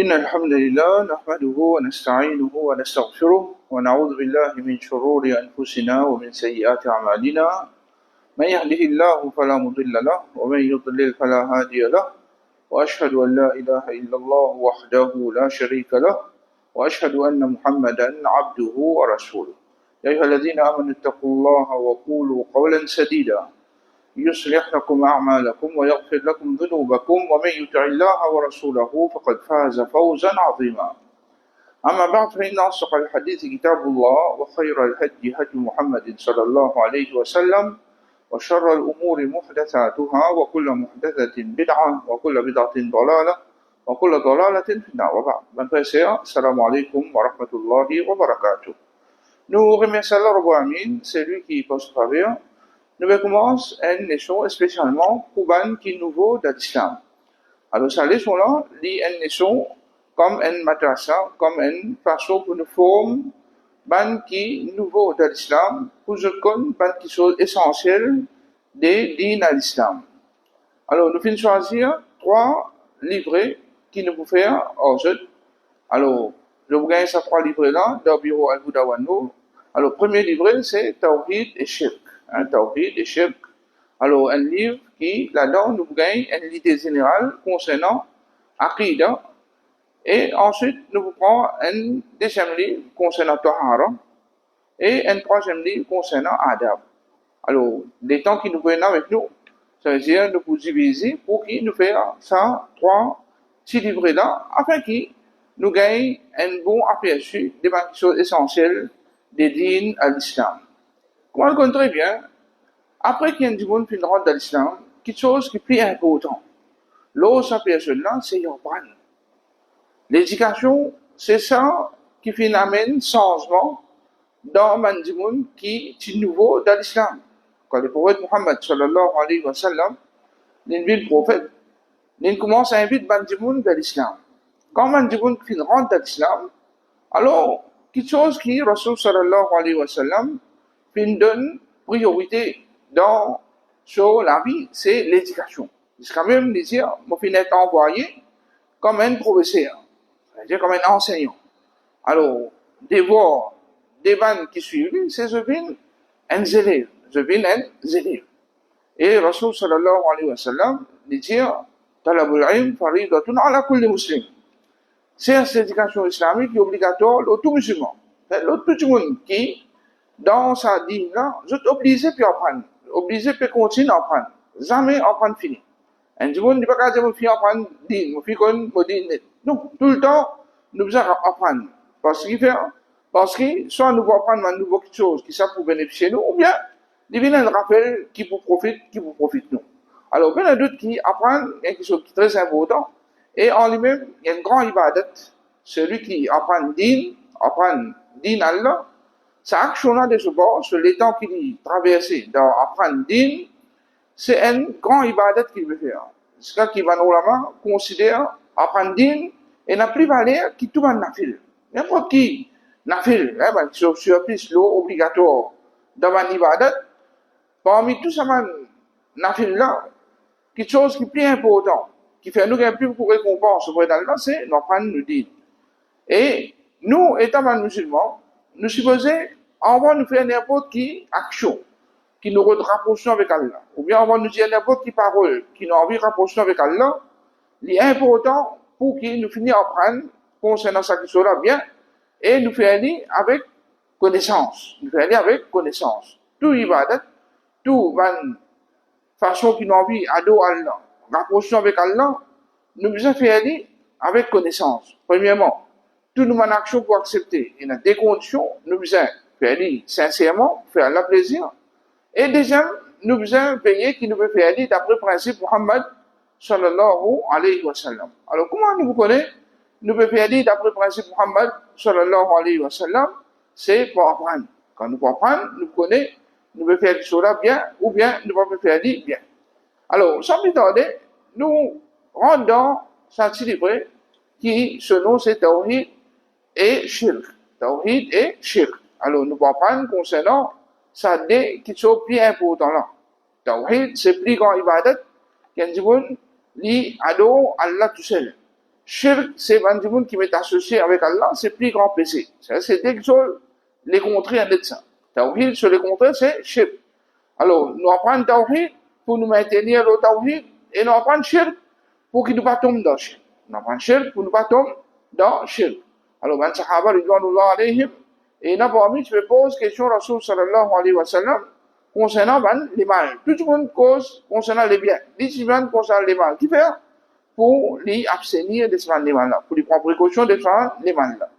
إن الحمد لله نحمده ونستعينه ونستغفره ونعوذ بالله من شرور أنفسنا ومن سيئات أعمالنا من يهده الله فلا مضل له ومن يضلل فلا هادي له وأشهد أن لا إله إلا الله وحده لا شريك له وأشهد أن محمدا عبده ورسوله يا أيها الذين آمنوا اتقوا الله وقولوا قولا سديدا يصلح لكم أعمالكم ويغفر لكم ذنوبكم ومن يطع الله ورسوله فقد فاز فوزا عظيما أما بعد فإن أصدق الحديث كتاب الله وخير الهدي هدي محمد صلى الله عليه وسلم وشر الأمور محدثاتها وكل محدثة بدعة وكل بدعة ضلالة وكل ضلالة في النار وبعد السلام عليكم ورحمة الله وبركاته. Nous remercions Allah Rabbul Alamin, c'est lui qui pose travers. Nous commençons une leçon spécialement pour ban qui est nouveau dans l'islam. Alors, cette leçon-là, c'est une leçon comme une madrasa, comme une façon pour nous former ban qui est nouveau dans l'islam, pour nous connaître ban qui sont essentiels des dînes à l'islam. Alors, nous finissons choisir 3 livrets qui nous peuvent faire aujourd'hui. Alors, je vous gagne ces 3 livrets-là dans le bureau Al-Boudawanou. Alors, le premier livret, c'est Tawhid et Shirk. Tawhid et Shirk. Alors, un livre qui, là-dedans, nous gagne une idée générale concernant Aqidah. Et ensuite, nous prenons un deuxième livre concernant Tahara. Et un troisième livre concernant Adab. Alors, les temps qui nous viennent avec nous, ça veut dire nous pouvons diviser pour qu'ils nous fassent ça, 3 petits livrets-là, afin qu'ils nous gagnent un bon aperçu des choses essentielles des dînes à l'islam. Comment on le connaît très bien, après qu'il y ait du monde qui rentre dans l'islam, quelque chose qui est plus important. L'autre personne-là, c'est Yorban. L'éducation, c'est ça qui fait amène changement dans le monde qui est nouveau dans l'islam. Quand le prophète Muhammad sallallahu alayhi wa sallam, le prophète, il commence à inviter le monde dans l'islam. Quand le monde qui rentre dans l'islam, alors, quelque chose qui, Rasul sallallahu alayhi wa sallam, donne priorité sur la vie, c'est l'éducation. C'est quand même dire, moi, je suis envoyé comme un professeur, c'est-à-dire comme un enseignant. Alors, des voix, des vannes qui suivent, c'est je viens un élève. Et Rasul sallallahu alayhi wa sallam, dit, talabul ilm faridatun ala kulli muslim. C'est l'éducation islamique qui est obligatoire à tout musulman. L'autre tout le monde qui, dans sa dîne-là, est obligé de apprendre, obligé de continuer à apprendre, jamais apprendre fini. Un du monde ne peut pas dire que je apprendre dîne, je suis dîne. Non, tout le temps, nous devons apprendre. Parce que soit nous devons apprendre une nouvelle chose qui ça pour bénéficier nous, ou bien, il y a un rappel qui vous profite nous. Alors, il y a d'autres qui apprennent quelque chose qui est très important, et en lui-même, il y a une grande ibadat. Celui qui apprend dîne Allah, sa action-là de ce bord, sur les temps qu'il traversé dans apprendre dîne, c'est un grand ibadat qu'il veut faire. C'est ça qui va nous considère apprendre dîne et n'a plus valeur qui tout un nafil. N'importe qui nafil, sur plus l'eau obligatoire dans un ibadat, parmi tout ça, nafil-là, quelque chose qui est plus important, qui fait nous gagner plus beaucoup de récompenses auprès d'Allah, c'est d'apprendre nous dire. Et nous, étant musulmans, nous supposons, on va nous faire n'importe qui action qui nous rapproche avec Allah. Ou bien on va nous dire n'importe qui parole qui nous envie de rapprocher avec Allah. Il est important pour qu'il nous finisse à apprendre concernant ça qui sera bien et nous faire aller avec connaissance. Tout ibadat, tout façon qui nous envie à dos Allah, rapprocher avec Allah, nous devons faire aller avec connaissance. Premièrement, tout nous avons action pour accepter. Il y a des conditions, nous devons faire sincèrement, faire la plaisir. Et deuxième, nous devons payer qui nous veut faire aller d'après le principe Muhammad sallallahu alayhi wa sallam. Alors, comment nous connaissons? Nous devons faire aller d'après le principe Muhammad sallallahu alayhi wa sallam, c'est pour apprendre. Quand nous apprenons, nous connaissons, nous devons faire cela bien, ou bien nous devons faire aller bien. Alors, sans plus tarder, nous rentrons dans cette livret qui, selon c'est Tawhid et Shirk. Tawhid et Shirk. Alors, nous allons prendre concernant ça des qui sont plus importants là. Tawhid, c'est plus grand ibadat, qu'un monde li ado Allah tout seul. Shirk, c'est du monde qui m'est associé avec Allah, c'est plus grand péché. Ça, c'est dès que les contraires de ça. Tawhid, sur les contraires, c'est shirk. Alors, nous apprenons tawhid pour nous maintenir le tawhid, et nous apprenons shirk pour qu'il ne pas tombe dans shirk. Nous apprenons shirk pour ne pas tomber dans shirk. Alors, ben, sahaba, ridwanullah alayhim, et n'a pas mis, tu me poses question, Rasul sallallahu alayhi wa sallam, concernant ben, les mal. Tout le monde cause concernant les biens. Les gens concernant les mal. Qui fait? Pour les abstenir de ce mal-là, pour les prendre précaution de ce mal-là.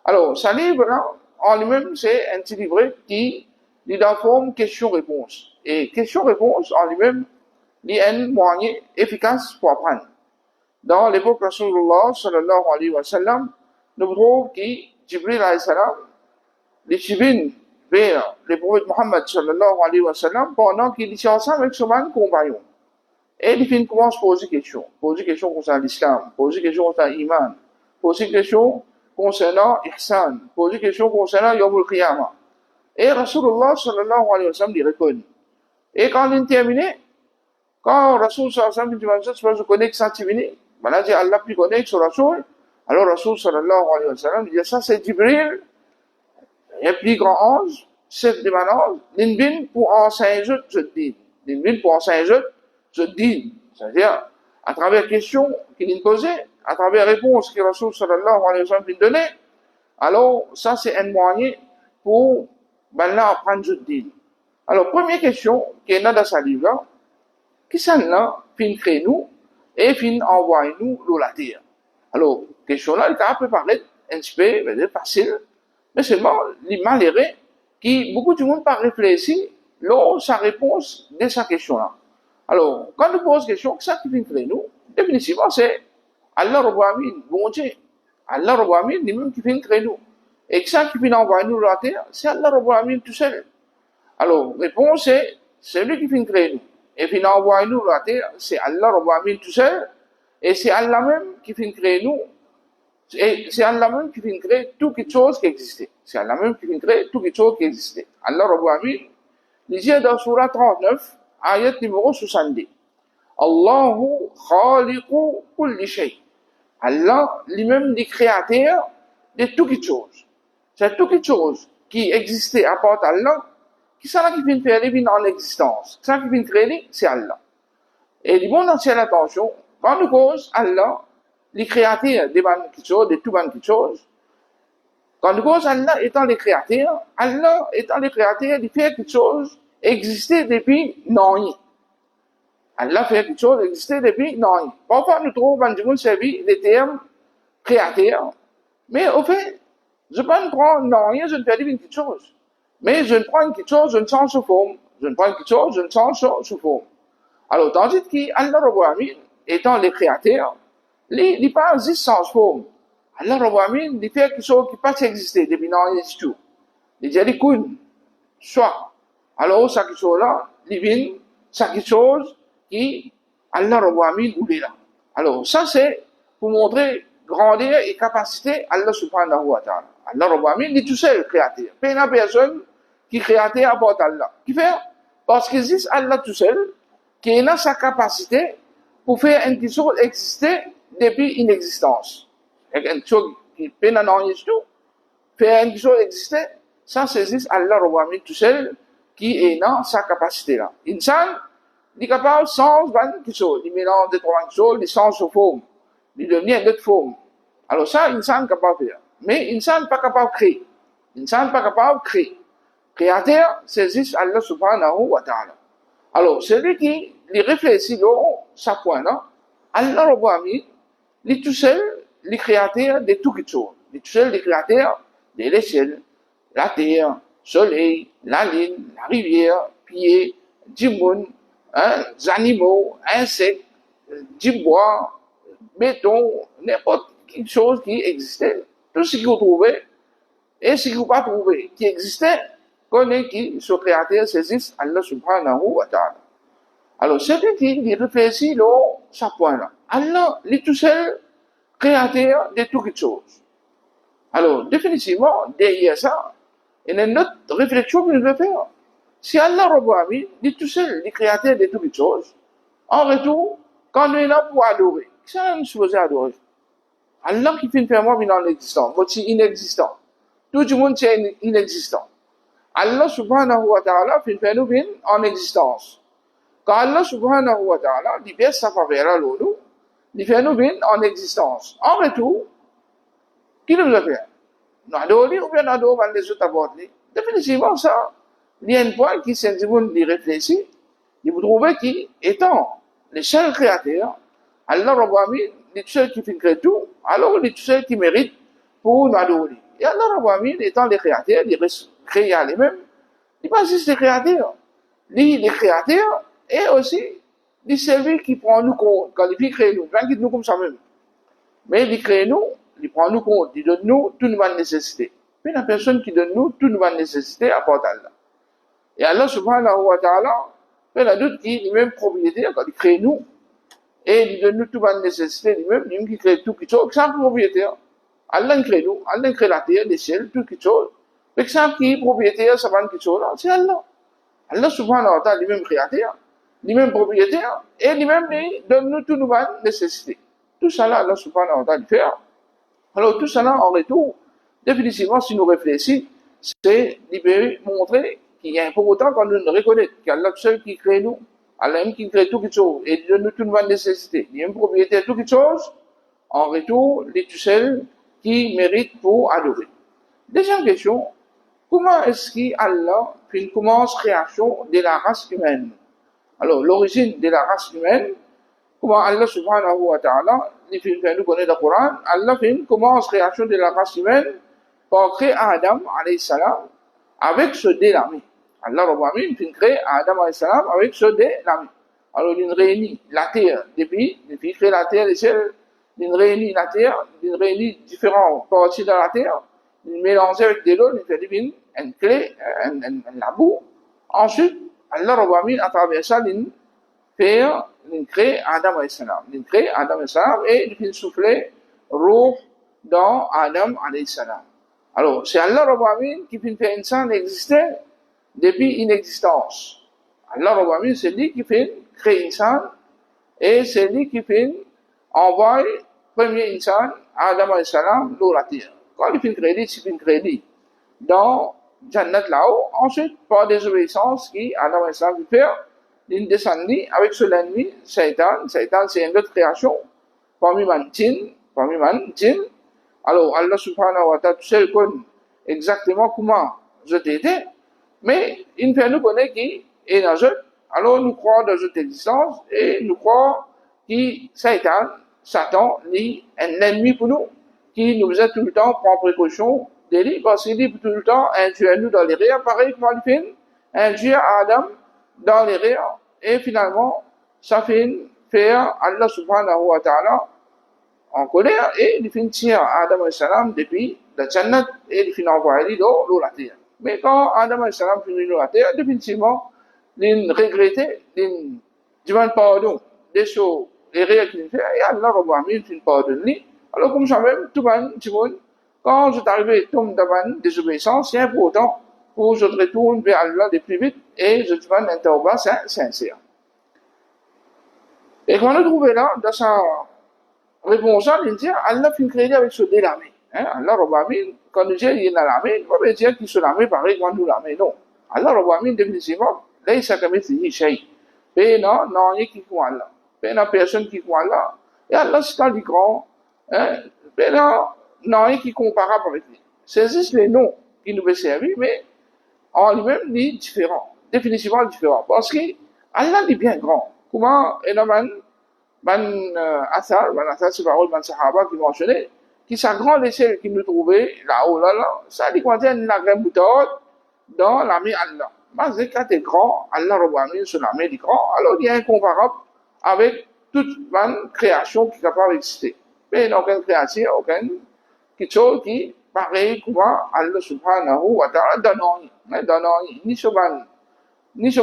Alors, ce livre-là, en lui-même, c'est un petit livre qui est dans la forme question-réponse. Et question-réponse, en lui-même, il est un moyen efficace pour apprendre. Dans l'époque de Rasulullah sallallahu alayhi wa sallam, nous trouvons que Jibril alayhi salam, les chivines vers le prophète Muhammad sallallahu alayhi wa sallam pendant qu'il était ensemble avec son compagnon. Et il commence à poser des questions. Poser des questions concernant l'islam, poser des questions concernant l'iman, poser des questions concernant l'ihsan, poser des questions concernant Yawm al-Qiyamah. Et Rasulullah sallallahu alayhi wa sallam lui répond. Et quand il est terminé, quand Rasul sallallahu alayhi wa sallam dit, je connais que ça t'est venu, ben dit Allah plus connaît que ce Rasul. Alors Rasul sallallahu alayhi wa sallam dit, ça c'est Jibril, le plus grand ange, chef de manage, l'invin pour enseigner je dis. L'invin pour enseigner je dis. C'est-à-dire, à travers les questions qu'il nous posait, à travers les réponses que Rasul sallallahu alayhi wa sallam nous donnait, alors ça c'est un moyen pour ben là apprendre je dis. Alors, première question qui est dans ce livre-là, qui s'en là, fin crée nous, et fin envoie nous l'eau la terre. Alors, question-là, il peut paraître un petit peu facile, mais seulement, les malheureux, qui, beaucoup de monde pas réfléchi, là, sa réponse de sa question-là. Alors, quand on pose question, ça qui fin crée nous, définitivement, c'est Allah Rabbil Alamin, bon Dieu. Allah Rabbil Alamin, lui-même qui fin crée nous. Et ça qui fin envoie nous l'eau la terre, c'est Allah Rabbil Alamin tout seul. Alors, réponse c'est lui qui fait créer nous. Et puis, envoie nous la terre, c'est Allah Rabbil Alamin tout seul, et c'est Allah même qui fait créer nous, et c'est Allah même qui fait créer toutes les choses qui existaient. C'est Allah même qui fait créer toutes les choses qui existaient. Allah Rabbil Alamin, lisez dans Surah 39, ayat numéro 70. Allahu khaliqu kulli shay. Allah, lui-même, le créateur de toutes les choses. C'est toutes les choses qui existaient à part Allah, qui ça qui vient faire les en existence. Ça qui vient créer, c'est Allah. Et les bons entiers attention, quand nous cause Allah, les créateurs des bonnes choses, de toutes bonnes choses, quand nous cause Allah étant les créateurs, Allah étant les créateurs, il fait quelque chose exister depuis non. Allah fait quelque chose exister depuis non. Parfois nous trouvons dans le monde servi les termes créateurs, mais au fait, je ne prends pas non, je ne fais pas quelque chose. Mais je ne prends quelque chose, je ne change sous forme. Je ne prends quelque chose, je ne change sous forme. Alors, tandis qu'Allah Rabbil Alamin, étant le créateur, il n'est pas juste sans forme. Allah Rabbil Alamin, il fait quelque chose qui n'a pas existé depuis non, du tout. Il dit, il coule, soit. Alors, ça quelque chose-là, il vient, ça quelque chose qui, Allah Rabbil Alamin, voulait là. Alors, ça c'est pour montrer grandeur et capacité Allah subhanahu wa ta'ala. Allah Rabbil Alamin, il est tout seul créateur. Pas une personne qui créateur à part Allah. Qui fait? Parce qu'il existe Allah tout seul, qui a sa capacité pour faire une chose exister depuis une existence. Une chose qui peut n'en du tout, faire une chose exister, ça c'est juste Allah Rabbil Alamin tout seul, qui a sa capacité là. Insan, il est capable sans quelque chose. Il mélange des trois choses, il change de forme. Il devient une autre forme. Alors ça, insan n'est capable de faire. Mais insan n'est pas capable de créer. Insan n'est pas capable de créer. Créateur, c'est juste Allah subhanahu wa ta'ala. Alors, celui qui réfléchit là, ça point là, Allah Rabbil Alamin, il est tout seul, le créateur de toutes les choses. Il est tout seul, le créateur de l'échelle, la terre, le soleil, la ligne, la rivière, pied, du monde, des animaux, insectes, du bois, béton, n'importe quelle chose qui existait. Tout ce que vous trouvez, et ce que vous ne pas trouvé, qui existait, connaît qui, ce créateur, c'est juste Allah subhanahu wa ta'ala. Alors, celui qui réfléchit là, ça point là. Allah, il est tout seul, créateur de toutes les choses. Alors, définitivement, derrière ça, il y a une autre réflexion que nous devons faire. Si Allah Rabbil Alamin, il est tout seul, le créateur de toutes les choses, en retour, quand nous est là pour adorer, qu'est-ce que nous sommes supposés adorer? Allah qui fait faire moi inexistant, moi c'est inexistant. Tout le monde c'est inexistant. Allah subhanahu wa ta'ala fait faire nous en existence. Quand Allah subhanahu wa ta'ala dit bien ça va vers l'eau, il fait nous en existence. En retour, qui nous a fait? Nous adorons ou bien nous adorons les autres aborder. Définitivement ça, il y a un point qui s'est dit de réfléchir. Et vous trouvez qui, étant les seuls créateurs, Allah Rabbi Amin, les seuls qui fait tout, alors les seuls qui méritent pour nous adorer. Et Allah Rabbi Amin, étant les créateurs, les créateurs les-mêmes, il pas juste les créateurs. Les créateurs et aussi les celui qui prend nous compte, quand il crée nous, quand il nous comme ça même. Mais il crée nous, il prend nous compte, il donne nous toute notre nécessité. Mais la personne qui donne nous toute notre nécessité apporte Allah. Et Allah subhanahu wa ta'ala, fait la doute qu'il est lui-même propriétaire quand il crée nous. Et il donne nous toute notre nécessité lui-même, lui-même qui crée tout qui chose, sans propriétaire. Allah crée nous, Allah crée la terre, les ciels, tout qui chose. Mais sans qui est propriétaire, ça va qui chose là, c'est Allah. Allah subhanahu wa ta'ala lui-même créateur, lui-même propriétaire, et lui-même donne nous toute notre nécessité. Tout ça là, Allah subhanahu wa ta'ala fait. Alors tout ça là, en retour, définitivement, si nous réfléchissons, c'est libérer, montrer qu'il y a pour autant qu'on nous reconnaît qu'Allah seul qui crée nous, Allah même qui crée toutes choses, et il donne nous toute notre nécessité, il est même propriétaire de toutes choses, en retour, il est tout seul qui mérite pour adorer. Deuxième question, comment est-ce qu'Allah fait une commence création de la race humaine? Alors, l'origine de la race humaine, comment Allah subhanahu wa ta'ala, il fait nous connaître le Coran, Allah fait une commence création de la race humaine par créer Adam, alayhi salam, avec ce délamé. Allah Rabbi Amin fait créer Adam, alayhi salam, avec ce délamé. Alors, il réunit la terre, depuis créer la terre, les ciels, il réunit la terre, il réunit différentes parties de la terre, il mélange avec de l'eau, il fait une clé, un labour. Ensuite, Allah Rabbi Amin, à travers ça, il crée Adam alayhi salam. Il crée Adam alayhi salam et il fait souffler roh dans Adam alayhi salam. Alors, c'est Allah Rabbi Amin qui fait insan exister depuis inexistence. Allah Rabbi Amin, c'est lui qui fait créer insan et c'est lui qui fait envoyer premier insan, Adam alayhi salam, dans la terre. Quand il fait crédit, c'est une crédit dans Jannat là-haut. Ensuite, par désobéissance, qui Adam alayhi salam fait, il descend avec ce l'ennemi, Satan. Satan, c'est une autre création parmi man djinn. Alors, Allah subhanahu wa ta'ala, tu sais exactement comment je t'aidais, mais il fait nous connaître qui est dans eux. Alors, nous croyons dans notre existence et nous croyons que Satan, est un ennemi pour nous, qui nous faisait tout le temps prendre précaution de lui, parce qu'il dit tout le temps induire nous dans les rires, pareil comme il fait, induire Adam dans les rires, et finalement, ça fait faire Allah subhanahu wa ta'ala en colère, et il fait tirer Adam alayhi salam depuis la Jannat, et il fait envoyer dans la terre. Mais quand Adam alayhi salam finit dans la terre, définitivement, il regrettait, il demande pardon des choses, les rires qu'il fait, et Allah Rabbi Amin fait pardon lui. Alors comme ça même, tout le monde, quand je t'arrive tombe dans la désobéissance, c'est important pour que je retourne vers Allah le plus vite, et je demande un tawbah sincère. Et quand on trouve là, dans sa réponse, il dit, Allah fait créer avec ce délamé. Allah Rabbi Amin, quand nous dit il est dans l'armée, il ne va pas dire qu'il se l'armée pareil quand nous l'armée, non. Allah Rabbi Amin, définitivement, là, il s'est comme il shay. Mais non, il y a qui croit Allah. Mais il y a personne qui croit Allah. Et Allah, c'est un grand, mais non, il y a qui est comparable avec lui. C'est juste les noms qui nous veulent servir, mais en lui-même, il est différent. Définitivement différent. Parce que Allah est bien grand. Comment, et là, Athar, c'est parole de Sahaba qui mentionnait, qui sa grande échelle qui nous trouvait là-haut, là, ça dit contient la grande bouteille dans l'armée Allah. Mais c'est quand t'es grand, Allah Rabbi sur l'armée du grand, alors il y a incomparable avec toute bonne création qui est capable d'exister. Mais il n'y a aucune création, aucune quelque chose qui pareil comment Allah subhanahu wa ta'ala donne ni sur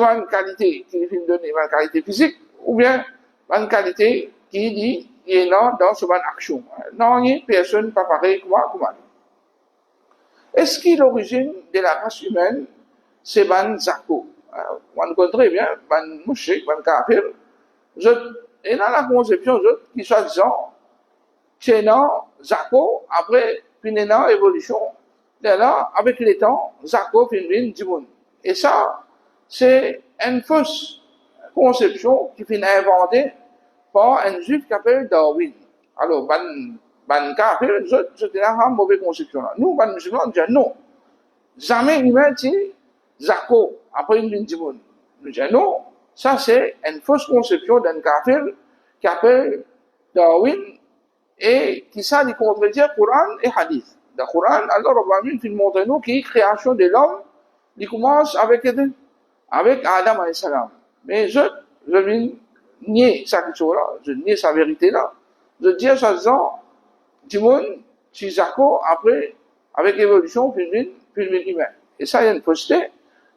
une qualité qui est donnée, une qualité physique, ou bien une qualité qui dit il est là dans son action. Non, il n'y a personne pas pareil comme moi. Est-ce que l'origine de la race humaine, c'est ban Zako? On connaît très bien, ban mouchik, ban kafir. Et dans la conception, qui soit disant, c'est Zako, après, puis évolution, là, avec les temps, Zako, puis Dimoun. Et ça, c'est une fausse conception qui finit inventée par un juif qui s'appelle Darwin. Alors, ban kafir, c'était une mauvaise conception. Nous, ban musulmans, on dit non. Jamais humain dit Zako, après une Dimoun. Nous disons non, ça c'est une fausse conception d'un kafir qui appelle Darwin et qui ça dit contredire Coran et Hadith. Dans le Coran, Allah Rabbi nous montre nous que la création de l'homme, il commence avec Adam alayhi salam. Mais je viens nier ça là, je nie sa vérité là. Je dis ça disant, Dimoun, si Zako, après, avec l'évolution, puis humain. Et ça, il y a une fausseté.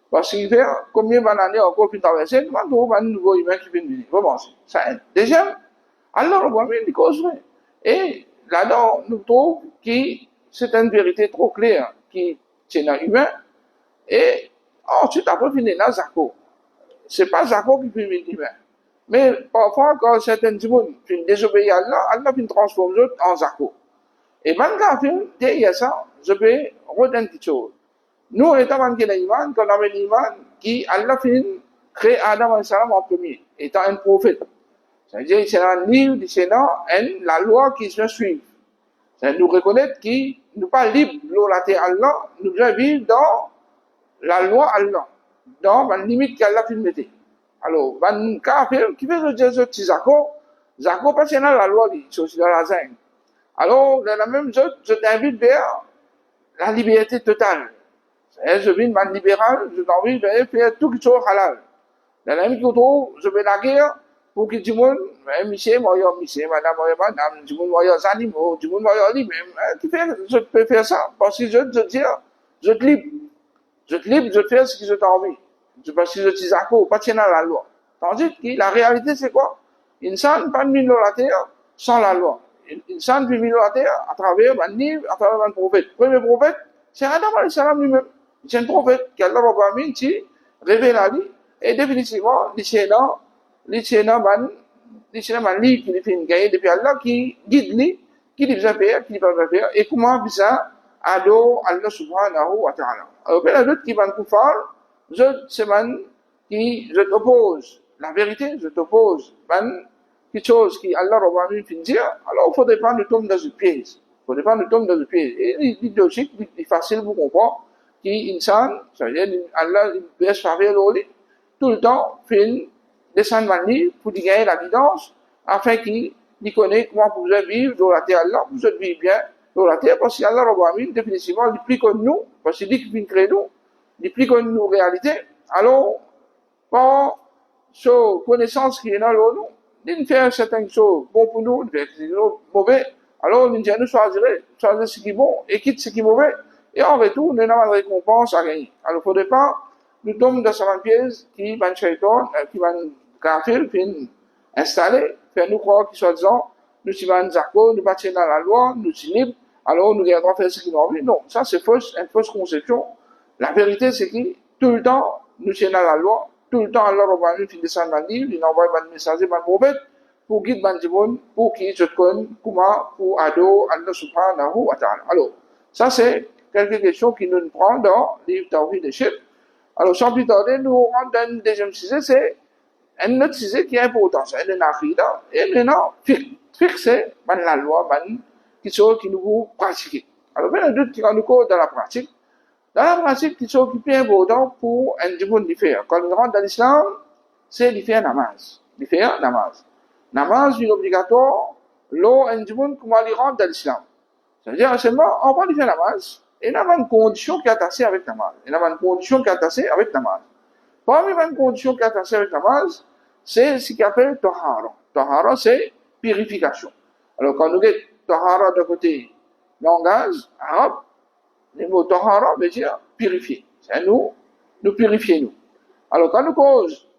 Parce qu'il fait combien d'années encore puis traverser, comment on va un nouveau humain qui vient de venir. Vraiment, ça aide. Deuxième, alors on va bien les causes. Et là-dedans, nous trouvons que c'est une vérité trop claire qui tient dans l'humain. Et ensuite, après, il y a Zako. C'est pas Zako qui fait l'humain. Mais parfois, quand certains gens désobéissent à Allah, Allah peut transformer eux en Zako. Et quand il y a ça, je peux redonner une petite chose. Nous, étant dans l'iman, quand on a l'iman, qui Allah fait créer Adam et Salam en premier, étant un prophète. C'est-à-dire, c'est un livre, c'est la loi qui se suit. C'est nous reconnaître qu'il n'est pas libre de Allah, nous devons vivre dans la loi Allah, dans la limite qu'Allah fait mettre. Alors, ban kafir, qui fait le Jésus de Zako, parce qu'il y a la loi, c'est aussi dans la zinc. Alors, dans la même chose, je t'invite vers la liberté totale. Je viens de libéral, je t'envie de faire tout ce qui est halal. Dans la même chose, je vais la guerre pour que tout le monde, monsieur, madame, tout le monde voit les animaux, tout le monde voit les même. Je peux faire ça parce que je dis, je te libre. Je te libre, je te fais ce que je t'ai envie. Parce que je te dis Zako, pas tiens à la loi. Tandis que la réalité, c'est quoi? Insan pas mis la terre sans la loi. Insan vit la terre à travers un livre, à travers un prophète. Le premier prophète, c'est Adam alayhi salam lui-même. C'est un prophète qui Allah Rabbi Amin qui révèle à lui. Et définitivement, l'Isséna, man livre qui fait une gagne depuis Allah qui guide lui, qui dit bien faire, qui dit pas faire, et comment ça ado Allah subhanahu wa ta'ala. Alors, ben, la lutte qui va nous faire, c'est man qui, je t'oppose la vérité, je t'oppose, man, quelque chose qui Allah Rabbi Amin fait dire, alors il faudrait pas nous tomber dans une piège. Il faudrait pas nous tomber dans une piège. Et l'idéologique, c'est facile pour comprendre. Qui insan, ça veut dire Allah laisse faire tout le temps, fait descendre dans le livre pour gagner la guidance, afin qu'il connaisse comment vous pouvez vivre dans la terre Allah, vous pouvez vivre bien dans la terre, parce qu'Allah Rabbi Amin, définitivement, il plus comme nous, parce qu'il dit qu'il crée nous, il plus comme nous réalité. Alors, par sa connaissance qui est dans nous, il fait certaines choses bon pour nous, il fait des choses mauvais. Alors, nous devons choisir ce qui est bon et quitter ce qui est mauvais. Et en retour, nous avons une récompense à gagner. Alors, il ne faudrait pas nous tomber dans cette pièce qui va qui va nous kafir, puis installer, faire nous croire qu'ils soit disant, nous sommes Zako, nous battons dans la loi, nous sommes libres, alors nous devons faire ce qu'ils ont envie. Non, ça c'est une fausse conception. La vérité, c'est que tout le temps, nous sommes dans la loi, tout le temps, Allah Rabbi Amin descend dans le livre, il envoie un message, un prophète, pour guider Bandimon, pour qu'il se connaisse, comment, pour ado, Allah subhanahu wa ta'ala. Alors, ça c'est quelques questions qui nous prennent dans le livre Tawhid et Shirk. Alors, sans plus tarder, nous rentrons dans le deuxième sujet, c'est un autre sujet qui est important, c'est l'Akhida. Et maintenant, fiqh, c'est la loi, quelque chose qui nous pratique. Alors, bien, le doute qui nous cause dans la pratique. Dans la pratique, quelque chose qui est important pour un djibon de faire. Quand on rentre dans l'islam, c'est de faire namaz. De faire namaz. Namaz, c'est obligatoire. Là, un djibon, comment il rentre dans l'islam. C'est-à-dire, seulement, on va faire namaz. Et il y a une condition qui est attachée avec namaz. Il y a une condition qui est attachée avec namaz. Parmi les conditions qui est attachée avec namaz, c'est ce qu'on appelle tahara. Tahara, c'est purification. Alors, quand nous avons tahara de côté langage arabe, le mot tahara veut dire purifier. C'est nous purifier nous. Alors, quand nous cause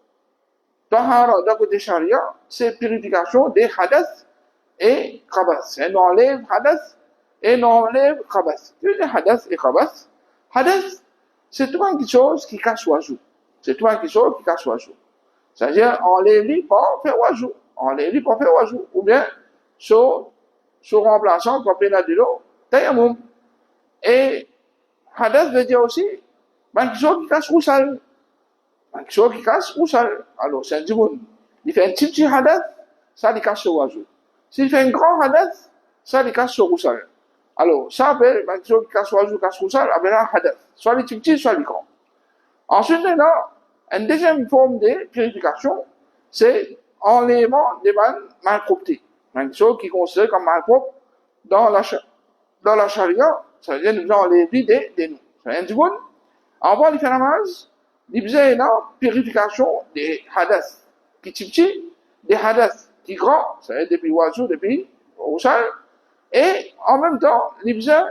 tahara de côté sharia, c'est purification des hadath et khabath. C'est nous enlève hadath et nous enlève khabath. Tu veux dire hadath et khabath? Hadath, c'est tout quelque chose qui cache wajou. C'est tout quelque chose qui cache wajou. C'est-à-dire, enlève-lui pour faire wajou. Enlève-lui pour faire wajou. Ou bien, son remplaçant, quand on a de l'eau, tayammum. Et hadath veut dire aussi, quelque chose qui casse roussal. Quelque chose qui casse roussal. Alors, c'est un dimoun. Il fait un petit hadath, ça lui casse le wazou. S'il fait un grand hadath, ça lui casse le roussal. Alors, ça appelle, quelque chose qui casse le wazou, casse roussal, appelle un hadath. Soit les petits, soit les grands. Ensuite, là, une deuxième forme de purification, c'est enlèvement des malpropretés. Quelque chose qui est considéré comme malpropre dans la charia, ça veut dire nous enlever des nous. Ça veut dire du bon. Avant de faire la namaz, il faisait une purification des hadas qui petit, des hadas qui grand, ça veut dire depuis oiseau, depuis roussal, et en même temps, il faisait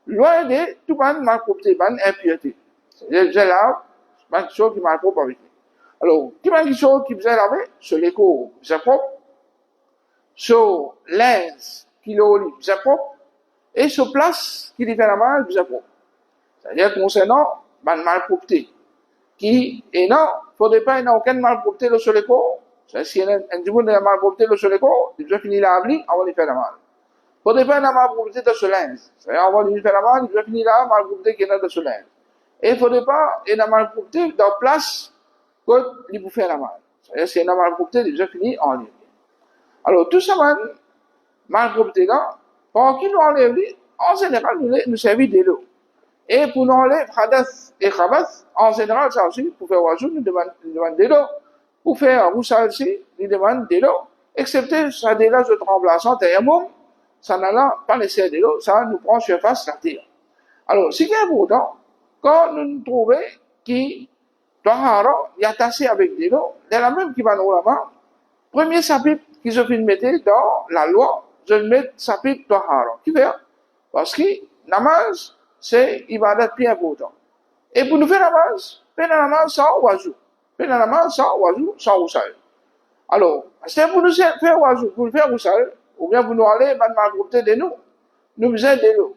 loin de tout ban malpropreté, ban impureté. C'est-à-dire, là, quelque chose qui est malpropre avec lui. Alors, quelque chose qui faisait laver, sur l'écho, c'est propre, sur l'aise, qui l'eau, c'est propre, et sur place, qui lui fait la mal, c'est propre. C'est-à-dire, concernant, malpropreté, qui est non, faudrait pas, il n'y a aucune malpropreté sur l'écho, c'est-à-dire, si il y a un niveau de malpropreté sur l'écho, il doit finir la habli, avant de faire la mal. Faudrait pas, il y a malpropreté sur l'aise. C'est-à-dire, avant de faire la mal, il doit finir la malpropreté qui est dans sur l'aise. Et il faudrait pas, il y a malpropreté dans place, quand il vous fait la mal. C'est-à-dire, si il y a malpropreté, il doit finir en ligne. Alors, tout ça, malpropreté là, pour qu'il nous enlève, en général, nous servit de l'eau. Et pour nous enlever hadath et khabath, en général, ça aussi, pour faire wajou, nous demandons de l'eau. Pour faire roussal aussi, nous demandons de l'eau. Excepté, ça déjà, de remplaçant, tayammum, ça n'a pas laissé de l'eau, ça nous prend surface la terre. Alors, ce qui est important, quand nous trouvons qui, tahara, il y a tassé avec de l'eau, de la même qui va nous là-bas, premier chapitre qui se fait mettre dans la loi, je vais mettre chapitre tahara. Qui fait? Parce que, namaz, c'est ibadat plus important. Et pour nous faire namaz, faire namaz sans wazou. Faire namaz sans wazou, sans roussal. Alors, c'est pour nous faire wazou, pour nous faire roussal, ou bien pour nous aller, malpropreté de nous besoin de l'eau.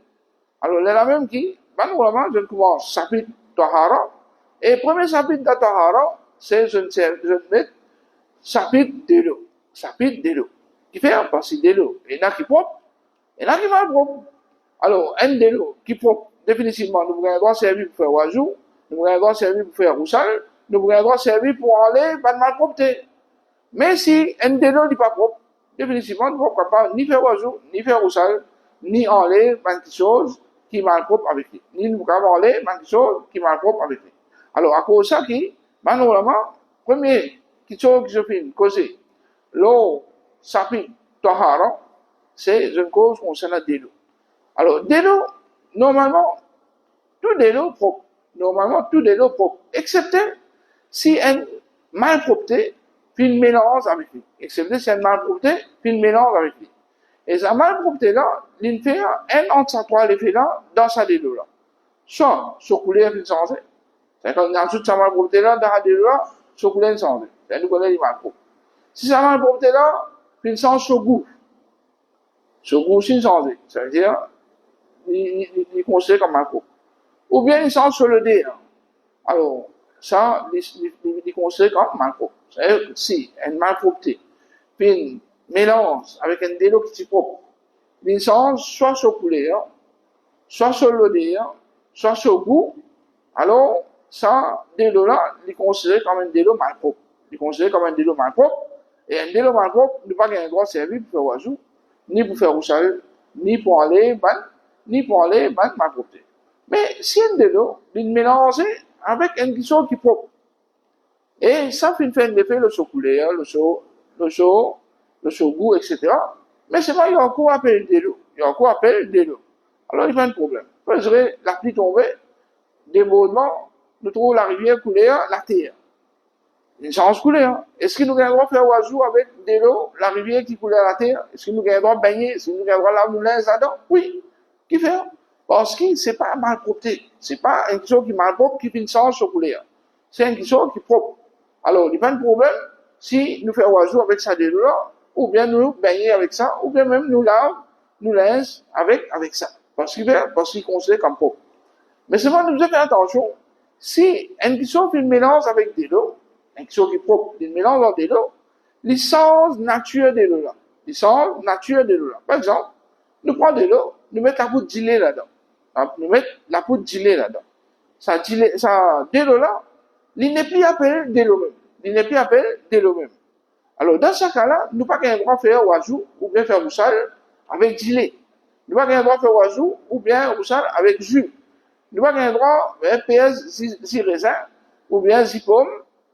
Alors, là même qui, je commence chapitre tahara, et premier chapitre de tahara, c'est, je vais mettre chapitre de l'eau. Chapitre de l'eau. Qui fait? Parce que de l'eau. Il y en a qui propre, il y en a qui mal propre. Alors, un de l'eau qui propre, définitivement, nous avons droit servir pour faire wazou, nous avons droit servir pour faire roussal, nous avons droit servir pour enlever pas de malpropreté. Mais si un de l'eau n'est pas propre, définitivement, nous ne pouvons pas ni faire wazou, ni faire roussal, ni enlever quelque chose qui est malpropre avec lui. Ni nous pouvons enlever quelque chose qui est malpropre avec lui. Alors, à cause de ça, normalement, premier chose qui se fait causer, l'eau, sapi, tahara, c'est une cause concernant de l'eau. Alors, de l'eau, normalement, tout de l'eau propre. Normalement, tout de l'eau propre. Excepté si un malpropreté fait une mélange avec lui. Excepté si un malpropreté fait une mélange avec lui. Et sa malpropreté-là, il fait un entre sa trois effets-là dans sa de l'eau-là. Soit, sur couleur, il change. C'est-à-dire qu'on ajoute sa malpropreté-là dans la de l'eau-là, sur couleur, il change. C'est-à-dire nous connaissons les malpropres. Si sa malpropreté-là, il change sur goût. Sur goût, il change. Ça veut dire, il considère comme malpropre. Ou bien il change sur le dé. Alors, ça, il considère comme malpropre. C'est-à-dire, si, une malpropreté, puis une mélange avec un délo qui est propre, il change soit sur couleur, soit sur l'odeur, soit sur goût, alors, ça, délo-là, il considère comme un délo malpropre. Il considère comme un délo malpropre, et un délo malpropre, il n'a pas un droit de servir pour faire wazou, ni pour faire roussal, ni pour aller malpropreté. Mais si un délo, il mélange avec une chose qui est propre. Et ça fait un effet, le chaud couleur, le chaud goût, etc. Mais c'est pas, il y a encore appel de l'eau. Alors, il y a un problème. Parce que la pluie tombée, des mouvements, nous trouvons la rivière couler, la terre. Une change couleur. Est-ce que nous avons le droit de faire oiseau avec de l'eau, la rivière qui coule à la terre? Est-ce que nous avons le droit de baigner? Est-ce que nous avons le droit de laver nos linges là-dedans? Oui. Qui fait? Parce que c'est pas malpropreté. C'est pas une chose qui est malpropre qui fait une change sur couleur. C'est une chose qui est propre. Alors, il n'y a pas de problème si nous faisons oiseau avec ça de l'eau, ou bien nous baigner avec ça, ou bien même nous lave, nous linge avec ça. Parce qu'il considère comme propre. Mais seulement, nous devons faire attention. Si une chose fait une mélange avec de l'eau, une chose qui est propre, une mélange avec de l'eau, l'essence nature de l'eau là. L'essence nature de l'eau là. Par exemple, nous prenons de l'eau, nous mettons la poudre d'ilée là-dedans. Nous mettons la poudre d'ilée là-dedans. Ça, de l'eau là, il n'est plus appelé de l'eau même. Il n'est plus appelé de l'eau même. Alors, dans ce cas-là, nous pas qu'un droit faire oiseau ou bien faire roussal avec gilet. Nous pas qu'un droit faire oiseau ou bien roussal avec jus. Nous pas qu'un droit faire PS si raisin ou bien si pomme.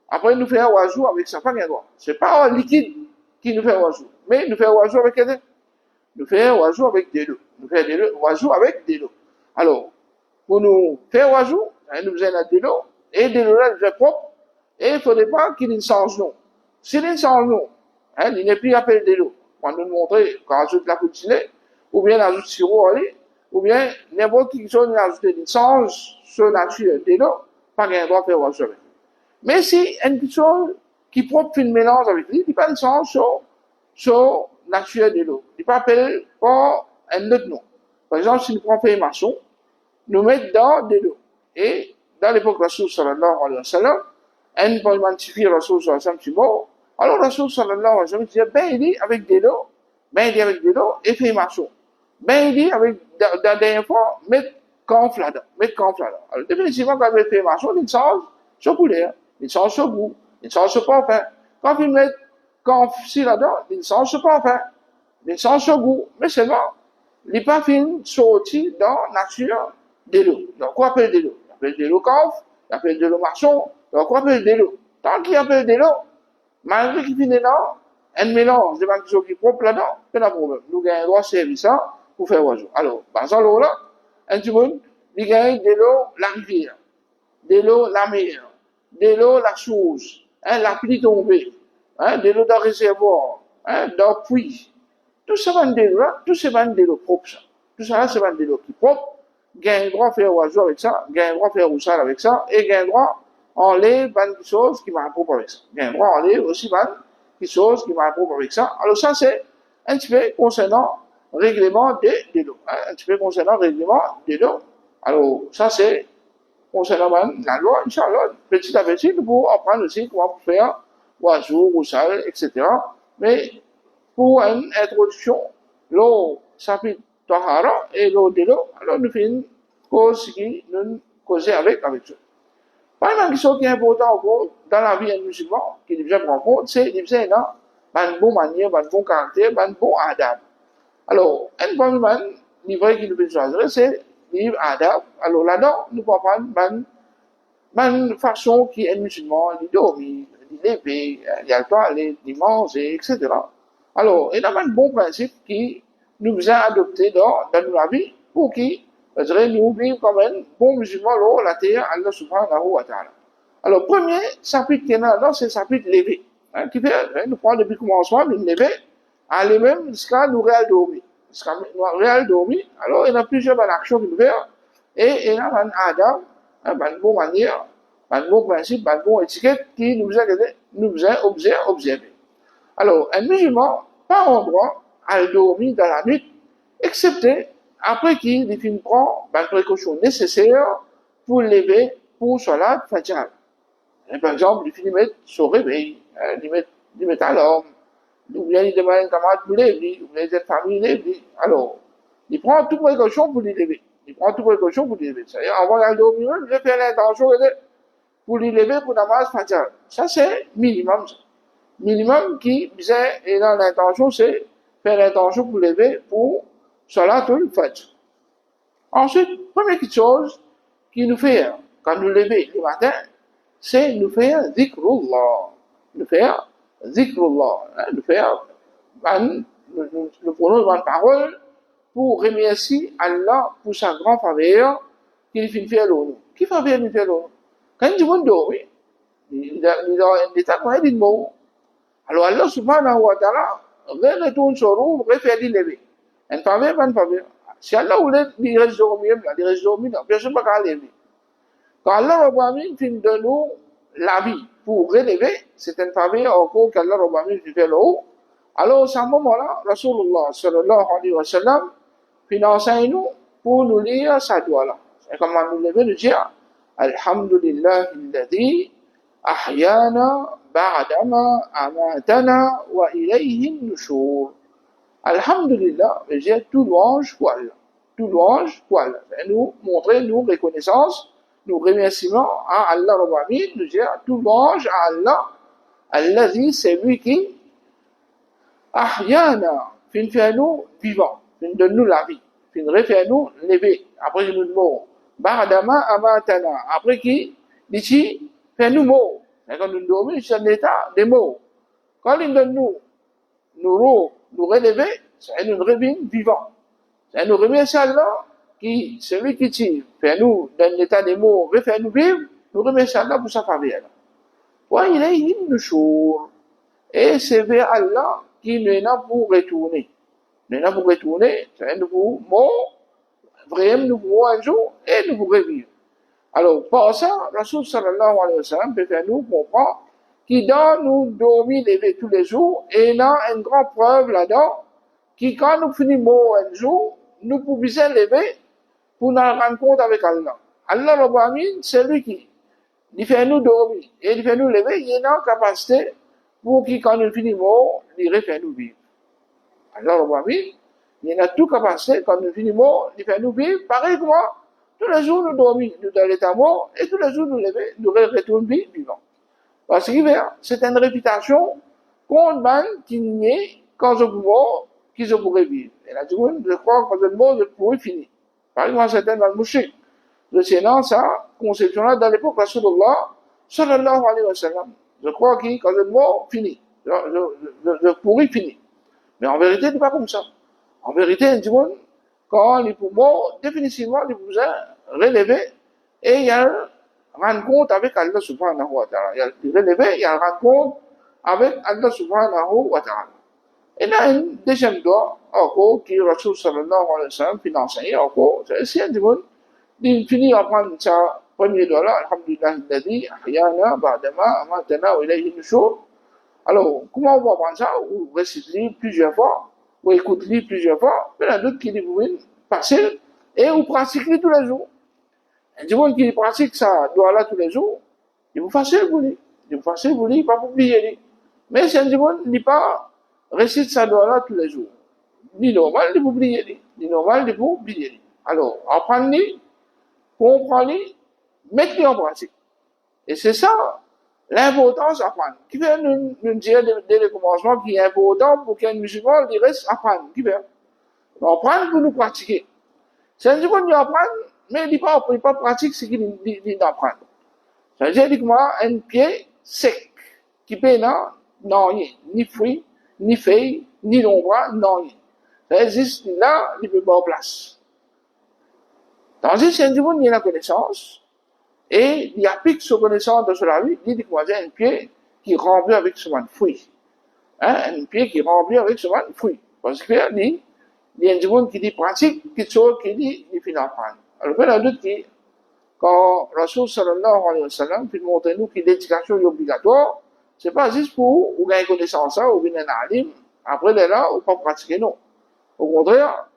Après, nous faire oiseau avec ça, pas qu'un droit. C'est pas un liquide qui nous fait oiseau. Mais nous faire oiseau avec quoi? Nous faire oiseau avec de l'eau. Nous faire oiseau avec de l'eau. Alors, pour nous faire oiseau, nous faisons de l'eau. Et de l'eau là, c'est propre. Et il ne faudrait pas qu'il y ait une change non. S'il y a une change non, il n'est plus appelé de l'eau. On nous montrer qu'on ajoute la poudre de gilet, ou bien on ajoute sirop à l'eau, ou bien n'importe qui chose on ajoute une change sur la nature de l'eau, pas qu'il droit de faire oiseau avec. Mais si une chose qui propre une mélange avec lui, il n'y a pas une change sur la nature de l'eau. Il n'est pas appelé par un autre nom. Par exemple, si nous prenons un maçon, nous mettons dans de l'eau. Et dans l'époque de Rasoul sallallahu alayhi wa sallam, un pour identifier Rasoul sallallahu alayhi wa sallam, tu mort. Alors Rasoul sallallahu alayhi wa sallam disait, ben il dit avec de l'eau, et fait maçon. Ben il dit avec, dans la dernière fois, mettre camphre là-dedans. Alors définitivement, quand il fait maçon, il change sur couleur, il change sur goût, il change sur parfum. Quand il met camphre si là-dedans, il change sur parfum, il change sur goût. Mais seulement, il n'est pas fini sorti dans la nature de l'eau. Donc, quoi appelle de l'eau? Il appelle de l'eau camphre, il appelle de l'eau maçon, donc quoi appelle de l'eau? Tant qu'il appelle de l'eau, malgré qu'il finit là, un mélange de quelque qui est propre là-dedans, c'est pas de problème. Nous gagnons droit de servir ça pour faire oiseau. Alors, dans l'eau là, un petit monde, il gagne de l'eau la rivière, de l'eau la mer, de l'eau la source, la pluie tombée, de l'eau d'un réservoir, d'un puits. Tout ça va de l'eau là, tout ça va de l'eau propre ça. Tout ça là, c'est de l'eau qui est propre. Gagne droit de faire oiseau avec ça, gagne droit de faire roussal avec ça, et gagne droit en les bonnes choses qui m'a propre avec ça. Gagne droit en les aussi bonnes choses qui m'a propre avec ça. Alors ça, c'est un petit peu concernant le règlement de l'eau. Un petit peu concernant le règlement de l'eau. Alors, ça, c'est concernant la loi, Inch'Allah, petit à petit, nous pouvons apprendre aussi comment faire oiseau, roussal, etc. Mais, pour une introduction, l'eau chapitre Tahara et l'eau de l'eau, alors nous faisons une cause qui nous cause avec ça. Par une chose qui est importante dans la vie d'un musulman, qui est bien prendre compte, c'est une bonne manière, un bon caractère, un bon adab. Alors, un bon livre qui nous peut choisir, c'est le livre adab. Alors là-dedans, nous pouvons prendre une façon qui est musulman, il dormir, il lever, il a le temps, il manger, etc. Alors, il y a un bon principe qui nous a adopté dans la vie pour qui nous vivons comme un bon musulman, la terre, Allah subhanahu wa ta'ala. Alors, premier chapitre qui est là, c'est le chapitre levé. Qui fait, nous prenons depuis le commencement, nous lever, aller même jusqu'à nous réel dormir. Alors, il y a plusieurs actions qui nous font, et il y a un adab, une bonne manière, un bon principe, une bonne étiquette qui nous a observé. Alors, un musulman, pas en droit à dormir dans la nuit, excepté après qu'il prend les précautions nécessaires pour lever pour salat fajr. Par exemple, il finit de mettre son réveil, il met l'alarme, ou bien il demande un camarade pour lever, ou bien cette famille lever. Alors, il prend toutes précautions pour les lever. C'est-à-dire, avant d'aller dormir, il fait l'intention pour les lever pour namaz fajr. Ça, c'est minimum. Minimum qui est dans l'intention, c'est faire l'intention pour lever pour salatul fajr. Ensuite, première chose qui nous fait, quand nous levons le matin, c'est nous faire zikrullah. Nous faire nous prononçons une parole pour remercier Allah pour sa grande faveur qu'il fait à nous. Qui faveur nous fait à nous? Quand du monde dort, il est à dit mot. Alors Allah subhanahu wa ta'ala retourne sur nous, refait les lever. Une faveur. Si Allah voulait les reste dormir, bien sûr pas qu'à lever. Quand Allah finit de nous la vie pour relever, c'est une faveur encore qu'Allah fait là-haut. Alors, à ce moment-là, Rasulullah sallallahu alayhi wa sallam finance nous pour nous lire sa doigt-là. Et comment nous lever, nous dire Alhamdulillah alladhi ahyana ba'dama amatana wa ilayhi nushur. Alhamdulillah, j'ai tout louange pour Allah. Tout louange pour Allah. Et nous montrer, nous, reconnaissance, nous remerciements à Allah Rabbi, nous dire tout louange à Allah. Allah dit, c'est lui qui ahyana, fin fait nous vivants, fin donne nous la vie, fin refait nous lever, après nous mort. Ba'dama amatana, après qui, d'ici, fait nous mort. Et quand nous dormons, c'est un état de mort. Quand il donne nous nous relever, c'est nous revient vivant. C'est nous remercier Allah, qui, celui qui tire, fait nous, dans l'état de mort, refait nous vivre, nous remercions Allah pour sa faveur. Wa ilayhi nushur. Et c'est vers Allah qui nous est là pour retourner. Nous est là pour retourner, c'est nous pour mort, vraiment nous pour un jour, et nous pour revivre. Alors, par ça, Rasul sallallahu alayhi wa sallam peut faire nous comprendre qui dans nous dormir lever tous les jours, et il y a une grande preuve là-dedans, qui quand nous finissons mort un jour, nous pouvons lever pour nous rendre compte avec Allah. Allah, Rabbi, c'est lui qui il fait nous dormir, et il fait nous lever, il y a une capacité pour qui quand nous finissons mort, il fait nous vivre. Allah, Rabbi, il y a toute capacité, quand nous finissons mort, il fait nous vivre, pareil que moi, tous les jours nous dormons, nous dans l'état mort, et tous les jours nous levons, nous retournons vivants. Parce que c'est une réputation qu'on demande qui n'est quand je mort, qui je pourrais vivre. Et là, je crois que quand je mort, je pourrais finir. Par exemple, certains dans le mouchik. Le Sénat, ça, conception-là, dans l'époque, Rasulullah, sallallahu alayhi wa sallam. Je crois que quand je mort, fini. Je pourrais finir. Mais en vérité, c'est pas comme ça. En vérité, quand les poumons, définitivement, les poumons relevés, et il y a rendre compte avec Allah subhanahu wa ta'ala. Il y a le relevé, il y a rendre compte avec Allah subhanahu wa ta'ala. Et là, une deuxième doigt, encore, qui Rasul sallallahu alayhi wa sallam, puis l'enseigner, encore, c'est un monde, il finit à prendre sa premier doigt là, alhamdulillah, il a dit, ahyana, ba'dama, amatana, wa ilayhi nushur. Alors, comment on va prendre ça? Ou réciter plusieurs fois, ou écouter plusieurs fois, mais il y a d'autres qui disent, passer, et ou pratiquer tous les jours. Et du monde qui pratique ça, doit là tous les jours, il vous facile pour lui. Il vous facile pour lui, pas pour oublier. Mais c'est un du monde, il n'est pas récite ça doit là tous les jours. Ni normal, il faut oublier. Ni normal, il faut oublier. Alors, apprendre-le, comprendre-le, mettre-le en pratique. Et c'est ça, l'importance d'apprendre. Qui veut nous dire dès le commencement qu'il est important pour qu'un musulman, il reste apprendre. Qui veut? Apprendre pour nous pratiquer. C'est un du monde qui apprend, mais il n'est pas pratique ce qu'il apprend. Ça veut dire que moi, un pied sec, qui peut non rien, ni fruits, ni feuilles, ni l'ombre, non rien. Ça existe là, il peut pas en place. Tandis que c'est un monde qui a la connaissance, et il applique sa connaissance dans sa vie, il dit que moi, j'ai un pied qui est rempli avec ce fruits. Un pied qui est rempli avec ce fruits. Parce que, il y a un monde qui dit pratique, qui dit, il finit apprendre. Alors, il y a d'autres qui, quand Rasul sallallahu alayhi wa sallam, puis montrer nous que l'éducation est obligatoire, c'est pas juste pour ou gagner connaissance, ou bien un alim, après là, ou pas pratiquer, non. Au contraire,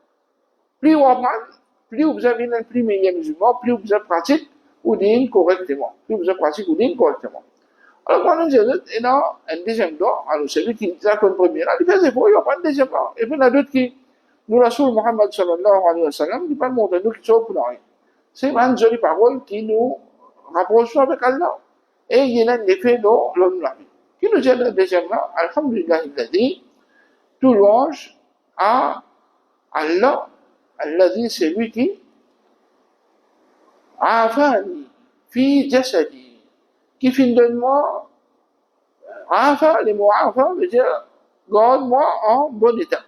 plus on apprend, plus vous avez un plus meilleur musulman, plus vous avez pratique ou digne correctement. Plus vous avez pratique ou digne correctement. Alors, quand on dit, il y a un deuxième don, alors celui qui dit ça comme premier, il fait des efforts, il apprend un deuxième don. Et puis, il y a d'autres qui, nous, Rasul Muhammad sallallahu alayhi wa sallam, il pas montrer nous qui sont pour rien. C'est une jolie parole qui nous rapproche avec Allah. Et il y a un effet dans l'homme la vie. Qui nous aide deuxièmement, alhamdulillah, il a dit, tout louange à Allah. Allah dit, c'est lui qui afani fi jasadi, qui finit de moi, afa, les mots afa veut dire, garde-moi en bon état.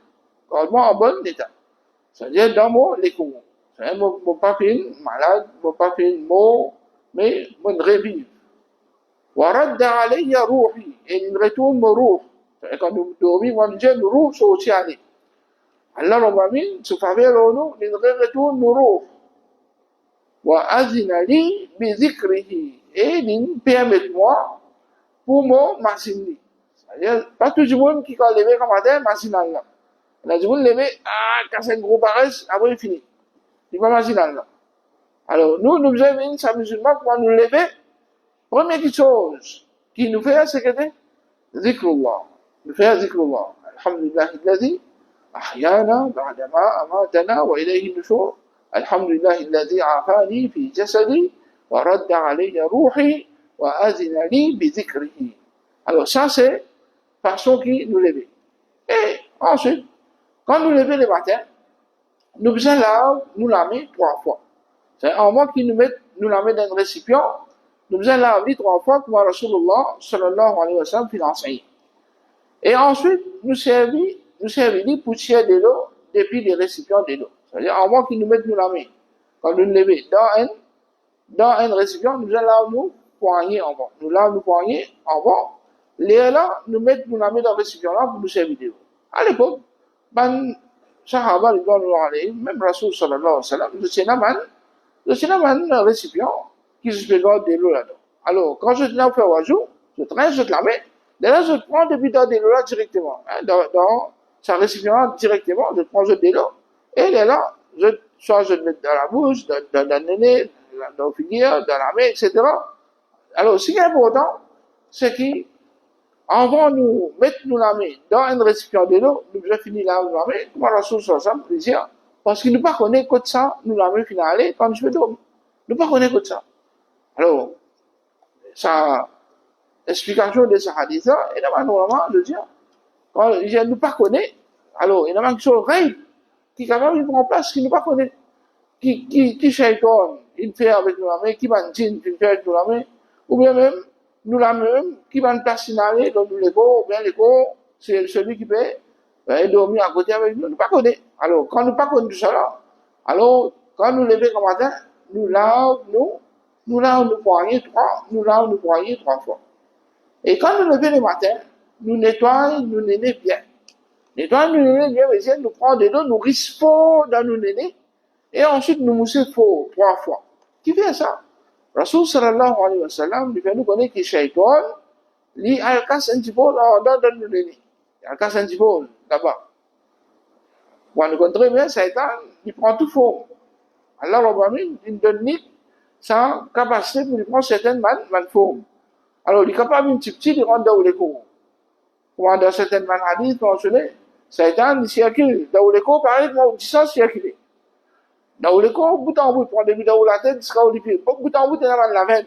Garde-moi en bon état. C'est-à-dire dans mon écoute. C'est mon papine malade, mon papine mort, mais mon revive. ورد علي روحي إن رتون مروح كانوا دومي وانجل روح سوتياني الله ربامين سفافيرونو إن رتون مروح وأذن لي بذكره إن permet moi pour mon machine. C'est-à-dire, pas tout le monde qui quand levé comme matin, machinal là. Là, tout le monde levé, quand c'est un gros paresse, après il finit. Il va machinal là. Alors, nous avons une musulman pour nous lever. Première chose qui nous fait, c'est que Zikrullah. Nous fait Zikrullah. Alhamdulillah, il a dit, أحيانا بعدما أماتنا وإليه النشور الحمد لله الذي عافاني في جسدي ورد علي روحي وأذن لي بذكره. Alors ça c'est façon qui nous lève. Et ensuite, quand nous levons le matin, nous faisons nous laver 3 fois. C'est en moi qui nous la met dans un récipient, nous faisons laver 3 fois comme Rasulullah sallallahu alayhi wa sallam fait l'enseigner. Et ensuite, nous servons les poussières de l'eau depuis les récipients de l'eau. C'est-à-dire, en moi qui nous met nous la main. Quand nous nous levons dans un récipient, nous allons nous poigner en bas. Nous lavons nous poigner en bas. Les là, nous mettons nous la main dans le récipient là pour nous servir de l'eau. À l'époque, ben, Sahaba, même Rasul sallallahu alayhi wa sallam, le cinnamon, un récipient qui se fait de l'eau là-dedans. Alors, quand je suis là faire wajou, je traîne, je te la mets. Là, je prends depuis dans de l'eau là directement. Hein, dans sa récipient directement, je prends de l'eau. Et là, soit je le mets dans la bouche, dans le nez, dans le figure, dans la main, etc. Alors, ce qui est important, c'est qu'avant nous mettre nous la main dans un récipient de l'eau, nous devons finir là nous la main, comme la source sur ça, plaisir. Parce qu'il ne pas connaît que ça, nous la main finale, quand je fais dormir. Nous pas connaît que ça. Alors, ça, explication de ce hadith-là, et là, normalement, je veux dire, quand je ne pas connaît, alors, il y a quelque chose de règle, qui est capable de prendre place, qui ne pas connaît. Qui shaitan, il fait avec nous la main, qui bandine, il fait avec nous la main, ou bien même, nous la même, qui va nous placer dans nous l'écho, ou bien l'écho, c'est celui qui peut, dormir à côté avec nous, nous pas connaît. Alors, quand nous pas connaît tout ça là, alors, quand nous levons comme matin, nous lavons nous poignets 3 fois. Et quand nous levons le matin, nous nettoyons nos nénés bien. Nettoyons nos nénés bien, mais nous prenons de l'eau, nous risquons dans nos nénés, et ensuite nous moussons faux 3 fois. Qui fait ça? Rasul sallallahu alayhi wa sallam, il fait nous connaître que shaitan, lui, a casse un petit peu dans nos nénés. Il a casse un petit peu là-bas. Pour nous contrer bien, shaitan, il prend tout faux. Alors, il donne sa capacité pour lui prendre certaines formes. Alors, il est capable d'un petit de rendre dans les cours. Comme dans certaines hadiths mentionnées, Satan, il circule. Dans les cours, pareil, moi, on dit ça, circuler. Dans les cours, bout en bout, prend des buts dans la tête, jusqu'à au pied. Bout en bout, il y a la veine,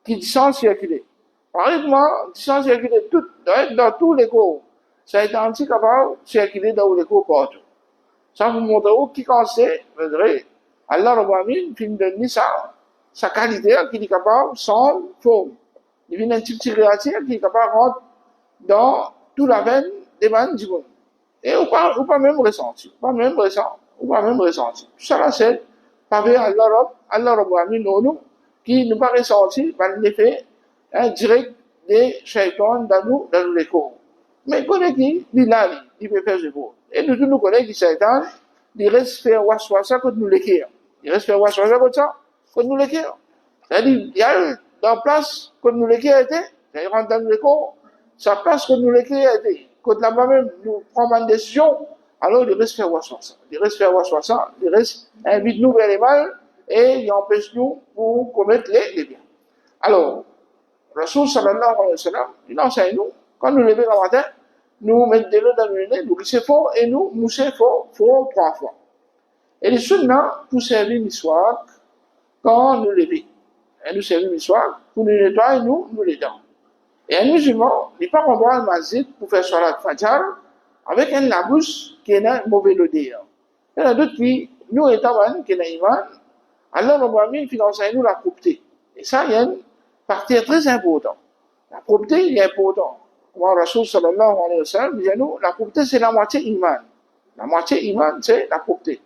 qui descend circuler. Pareil, moi, descend circuler dans tous les cours. Satan, c'est capable de circuler dans les cours partout. Ça vous montre où, qui quand c'est, vous verrez, Allah Rabbi film de sa qualité qui est capable sans forme. Il vient un petit créature qui est capable de rentrer dans toute la veine des mains du monde. Et ou pas même ressentir. Ou pas même ressentir. Tout ça là, c'est par Allah Rabbi nous, qui nous pas ressentir par l'effet direct des shaitans dans les corps. Mais connaît qui, il peut faire ce cours. Et nous connaissons qui shaitan, il reste faire waswasa quand nous l'écrire. Il reste faire waswasa comme ça, quand nous l'écrire. C'est-à-dire, il y a dans place quand nous l'écrire était, il rentre dans le corps, sa place quand nous l'écrire était. Quand là-bas même, nous prenons une décision, alors il reste faire waswasa. Il reste invite nous vers les mal, et il empêche nous pour commettre les biens. Alors, Rasul sallallahu alayhi wa sallam, il enseigne nous, quand nous levons le matin, nous mettons de l'eau dans le nez, nous glissons fort et nous moussons fort 3 fois. Et les sunnah pour servir miswak quand nous levons. Et nous servir miswak pour nous nettoyer nous les dents. Et un musulman, il n'est pas endroit al masjid pour faire salat fajr avec un labouche qui a un mauvais odeur. Il y en a d'autres qui, nous étant qui ont un iman, Allah Rabbi il enseigne nous la propreté. Et ça, il y a une partie très importante. La propreté, il est important. Comme Rasul sallallahu alayhi wa sallam, dit nous, la propreté, c'est la moitié iman. La moitié iman, c'est la propreté.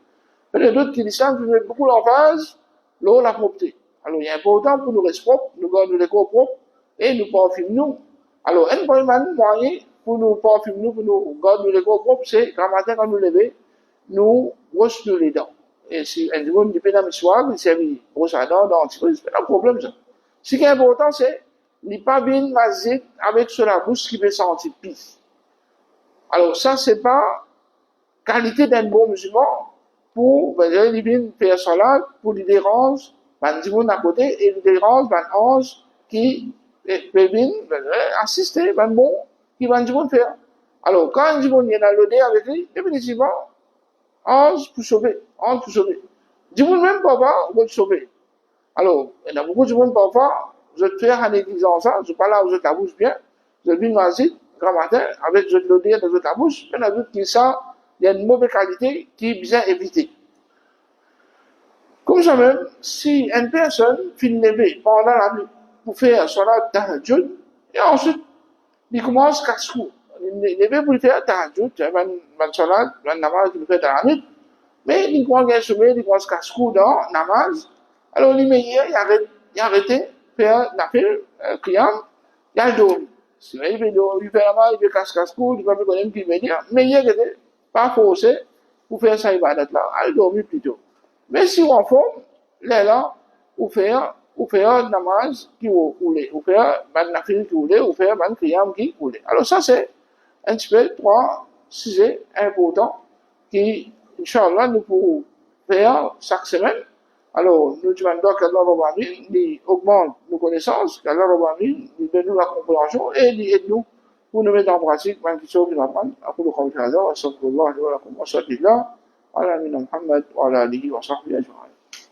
Il y a d'autres qui disent ça, qui mettent beaucoup l'emphase, la propreté. Alors, il est important pour nous rester propres, nous gardons les corps propres, et nous parfumons nous. Alors, un bon moyen pour nous parfumer nous, pour nous garder les corps propres, c'est, quand matin, quand nous levons, nous brossons les dents. Et si un monde qui peut dans le soir, il servi brosse à dents, dentifrice, c'est pas un problème, ça. Ce qui est important, c'est, n'est pas bien masé avec sur la bouche qui peut sentir pisse. Alors, ça, c'est pas qualité d'un bon musulman pour, il vient faire salat, pour lui dérange, du monde à côté, et lui dérange, ange qui peut venir, assister, bon, qui va du monde faire. Alors, quand un dimanche, il y a l'odeur avec lui, définitivement, on peut sauver, on peut sauver. Dimanche même, papa, on peut sauver. Alors, il y a beaucoup de monde parfois, je te fais en négligeant ça, je parle là où je la bouche bien, je vis ma zite, grand matin, avec je l'odeur de la bouche, il y en a d'autres qui sent, il y a une mauvaise qualité qui est bien évitée. Comme ça même, si une personne finit lever pendant la nuit pour faire salat tahajjud, et ensuite, il commence casse-cou. Il lever pour faire tahajjud, un salat, un namaz qu'il fait dans la nuit, mais il commence à sommeil, il commence casse-cou dans namaz, alors il met hier, il arrête, faire nafil, qiyam, il dormi. Si il fait dormi, il fait namaz, il fait casse-cou, il va me connaître qui veut dire, mais hier, il pas forcé pour faire ça ibadat là, il dormi plutôt. Mais si on forme, là, ou faire namaz qui voulait, ou faire ban nafil qui voulait, ou faire ban qiyam qui voulait. Alors ça, c'est un petit peu trois sujets importants qui, Inch'Allah, nous pouvons faire chaque semaine. Alors, nous demandons qu'Allah Rabbi augmente nos connaissances, qu'Allah Rabbi nous donne la compréhension et aide-nous pour nous mettre en pratique, même qui sont apprendre. أقول قولي هذا وأستغفر الله لي ولكم وصلى الله على نبينا محمد وعلى آله وصحبه أجمعين.